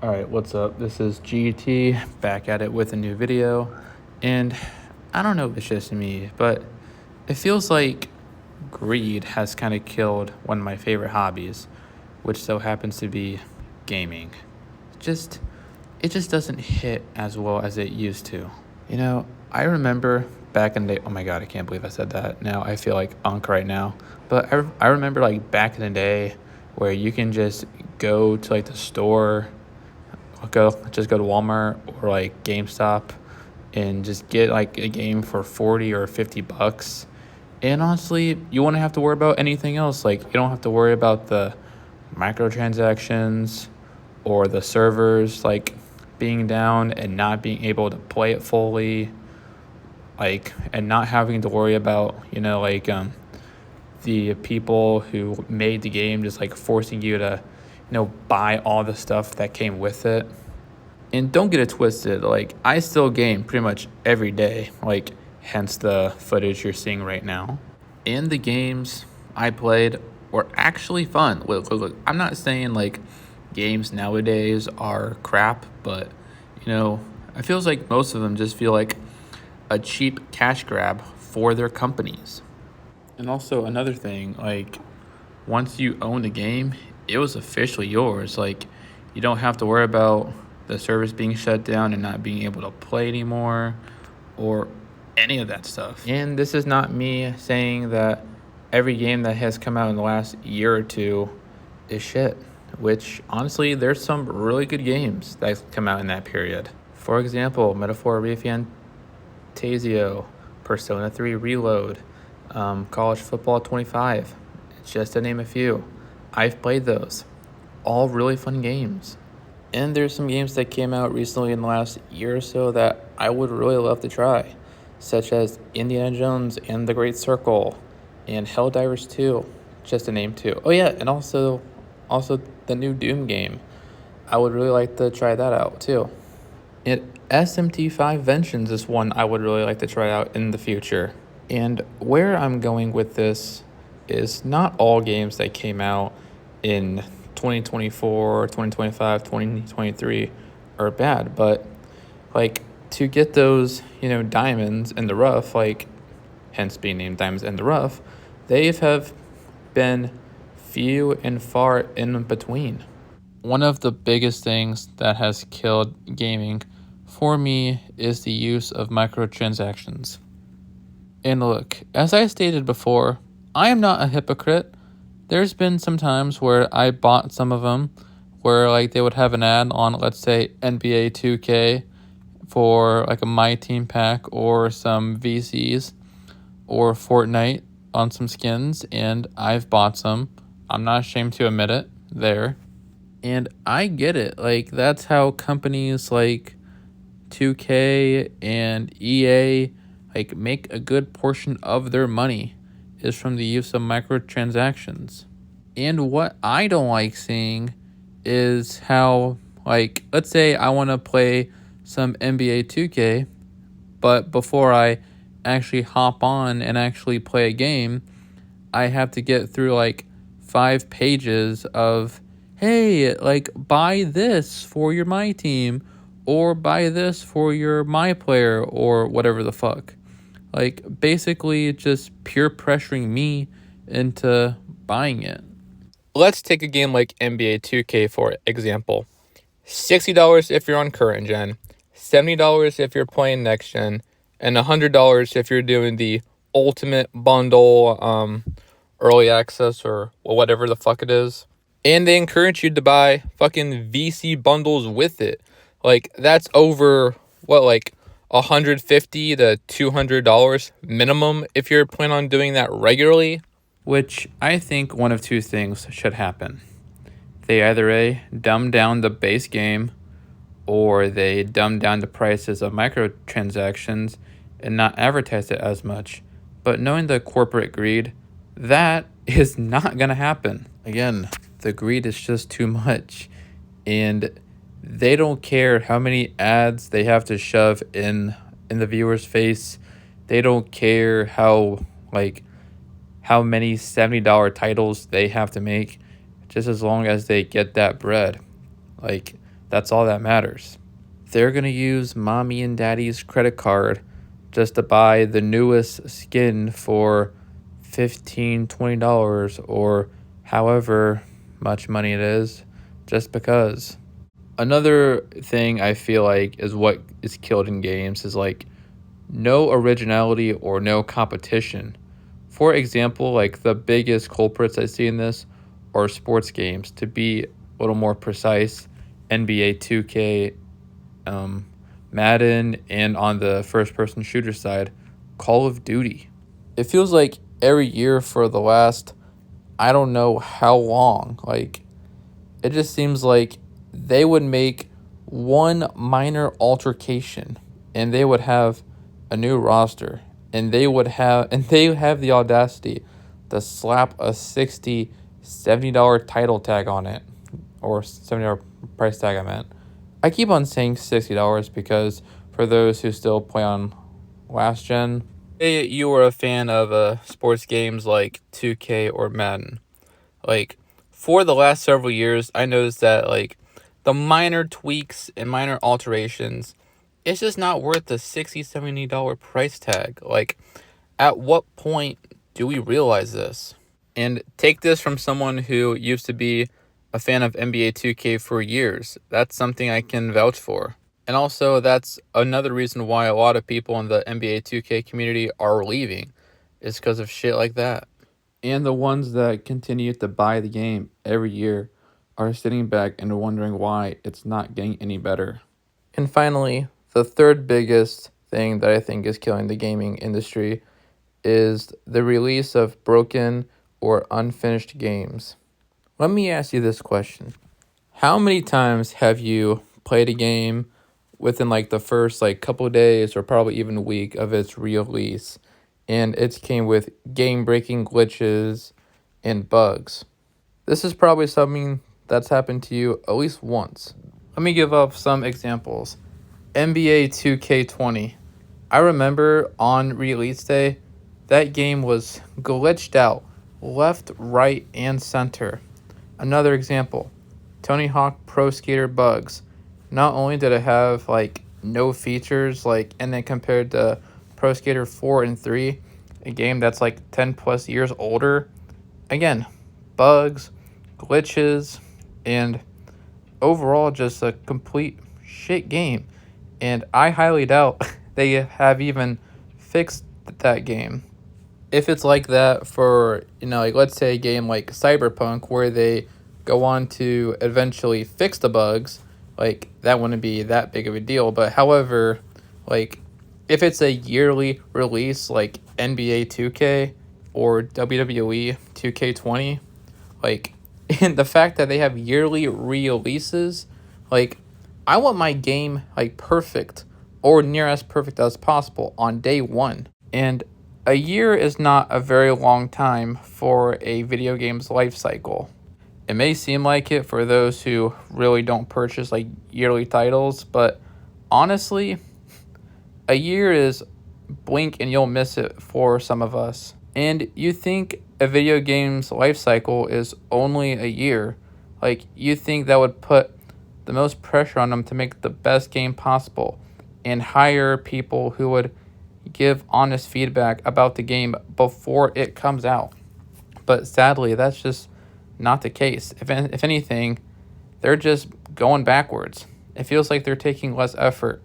Alright, what's up? This is GT back at it with a new video. And I don't know if it's just me, but it feels like greed has kind of killed one of my favorite hobbies, which so happens to be gaming. Just it just doesn't hit as well as it used to. I remember back in the day, oh my god, I can't believe I said that. Now I feel like unk right now. But I remember like back in the day where you can just go to like the store, go to Walmart or like GameStop and just get like a game for 40 or 50 bucks. And honestly, you won't have to worry about anything else. Like you don't have to worry about the microtransactions or the servers like being down and not being able to play it fully, like, and not having to worry about, the people who made the game just like forcing you to, buy all the stuff that came with it. And don't get it twisted, like I still game pretty much every day, like hence the footage you're seeing right now. And the games I played were actually fun. Look, I'm not saying like games nowadays are crap, but I feels like most of them just feel like a cheap cash grab for their companies. And also another thing, like once you own the game, it was officially yours. Like you don't have to worry about the service being shut down and not being able to play anymore or any of that stuff. And this is not me saying that every game that has come out in the last year or two is shit, which honestly, there's some really good games that come out in that period. For example, Metaphor Refantasio, Persona 3 Reload, College Football 25, just to name a few. I've played those. All really fun games. And there's some games that came out recently in the last year or so that I would really love to try, such as Indiana Jones and the Great Circle and Helldivers 2, just to name two. Oh yeah, and also the new Doom game. I would really like to try that out too. And SMT5 Vengeance is one I would really like to try out in the future. And where I'm going with this is not all games that came out in 2024, 2025, 2023 are bad, but like to get those, diamonds in the rough, like hence being named Diamonds in the Rough, they have been few and far in between. One of the biggest things that has killed gaming for me is the use of microtransactions. And look, as I stated before, I am not a hypocrite. There's been some times where I bought some of them where like they would have an ad on, let's say, NBA 2K for like a My Team pack or some VCs or Fortnite on some skins, and I've bought some. I'm not ashamed to admit it there. And I get it. Like that's how companies like 2K and EA like make a good portion of their money is from the use of microtransactions. And what I don't like seeing is how, like, let's say I want to play some NBA 2K, but before I actually hop on and actually play a game, I have to get through like 5 pages of, hey, like, buy this for your My Team, or buy this for your My Player, or whatever the fuck. Like, basically just pure pressuring me into buying it. Let's take a game like NBA 2K for example. $60 if you're on current gen, $70 if you're playing next gen, and $100 if you're doing the ultimate bundle, early access or whatever the fuck it is. And they encourage you to buy fucking VC bundles with it. Like that's over what, like $150 to $200 minimum if you're planning on doing that regularly. Which I think one of two things should happen. They either A, dumb down the base game, or they dumb down the prices of microtransactions and not advertise it as much. But knowing the corporate greed, that is not going to happen. Again, the greed is just too much. And they don't care how many ads they have to shove in the viewer's face. They don't care how many $70 titles they have to make, just as long as they get that bread. Like, That's all that matters. They're going to use mommy and daddy's credit card just to buy the newest skin for $15, $20, or however much money it is, just because. Another thing I feel like is what is killed in games is like no originality or no competition. For example, like the biggest culprits I see in this are sports games. To be a little more precise, NBA 2K, Madden, and on the first person shooter side, Call of Duty. It feels like every year for the last, I don't know how long, like it just seems like they would make one minor altercation and they would have a new roster, and they have the audacity to slap a $60-$70 title tag on it, or $70 price tag I meant. I keep on saying $60 because for those who still play on last gen, say you were a fan of sports games like 2K or Madden. Like, for the last several years, I noticed that, like, the minor tweaks and minor alterations, it's just not worth the $60-$70 price tag. Like, at what point do we realize this? And take this from someone who used to be a fan of NBA 2K for years. That's something I can vouch for. And also, that's another reason why a lot of people in the NBA 2K community are leaving, is because of shit like that. And the ones that continue to buy the game every year are sitting back and wondering why it's not getting any better. And finally, the third biggest thing that I think is killing the gaming industry is the release of broken or unfinished games. Let me ask you this question. How many times have you played a game within like the first like couple of days or probably even a week of its release, and it came with game-breaking glitches and bugs? This is probably something that's happened to you at least once. Let me give up some examples. NBA 2K20. I remember on release day, that game was glitched out left, right, and center. Another example, Tony Hawk Pro Skater bugs. Not only did it have like no features, like, and then compared to Pro Skater 4 and 3, a game that's like 10 plus years older, again, bugs, glitches, and overall just a complete shit game. And I highly doubt they have even fixed that game. If it's like that for, like let's say a game like Cyberpunk where they go on to eventually fix the bugs, like that wouldn't be that big of a deal. But however, like if it's a yearly release like NBA 2K or WWE 2K20, like, and the fact that they have yearly releases, like, I want my game like perfect or near as perfect as possible on day one. And a year is not a very long time for a video game's life cycle. It may seem like it for those who really don't purchase like yearly titles, but honestly, a year is blink and you'll miss it for some of us. And you think a video game's life cycle is only a year, like you think that would put the most pressure on them to make the best game possible and hire people who would give honest feedback about the game before it comes out. But sadly, that's just not the case. If anything, they're just going backwards. It feels like they're taking less effort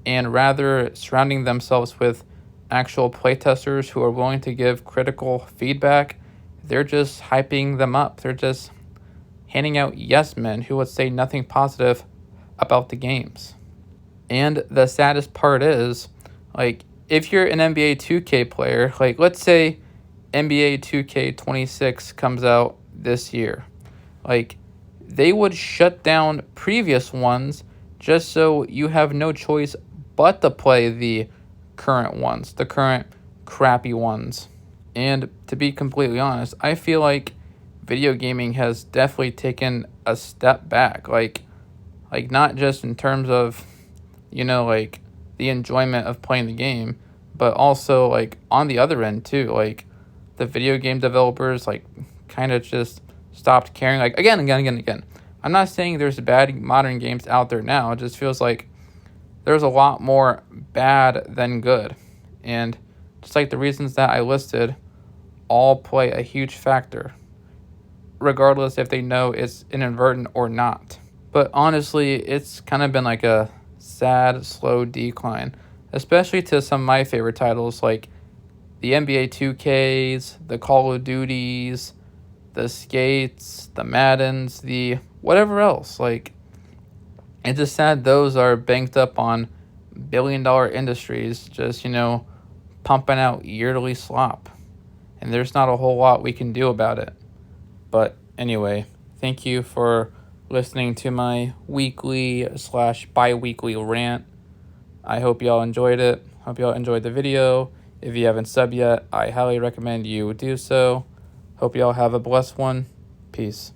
and rather surrounding themselves with actual playtesters who are willing to give critical feedback. They're just hyping them up. They're just handing out yes men who would say nothing positive about the games. And the saddest part is, like, if you're an NBA 2K player, like let's say NBA 2K26 comes out this year, like they would shut down previous ones just so you have no choice but to play the current ones, the current crappy ones. And to be completely honest, I feel like video gaming has definitely taken a step back, like not just in terms of, like the enjoyment of playing the game, but also like on the other end too, like the video game developers like kind of just stopped caring. Like again, I'm not saying there's bad modern games out there now. It just feels like there's a lot more bad than good. And just like the reasons that I listed all play a huge factor, regardless if they know it's inadvertent or not. But honestly, it's kind of been like a sad, slow decline, especially to some of my favorite titles like the NBA 2Ks, the Call of Duties, the Skates, the Maddens, the whatever else. Like, it's just sad those are banked up on billion-dollar industries, just, pumping out yearly slop. And there's not a whole lot we can do about it. But anyway, thank you for listening to my weekly/bi-weekly rant. I hope y'all enjoyed it. Hope y'all enjoyed the video. If you haven't subbed yet, I highly recommend you do so. Hope y'all have a blessed one. Peace.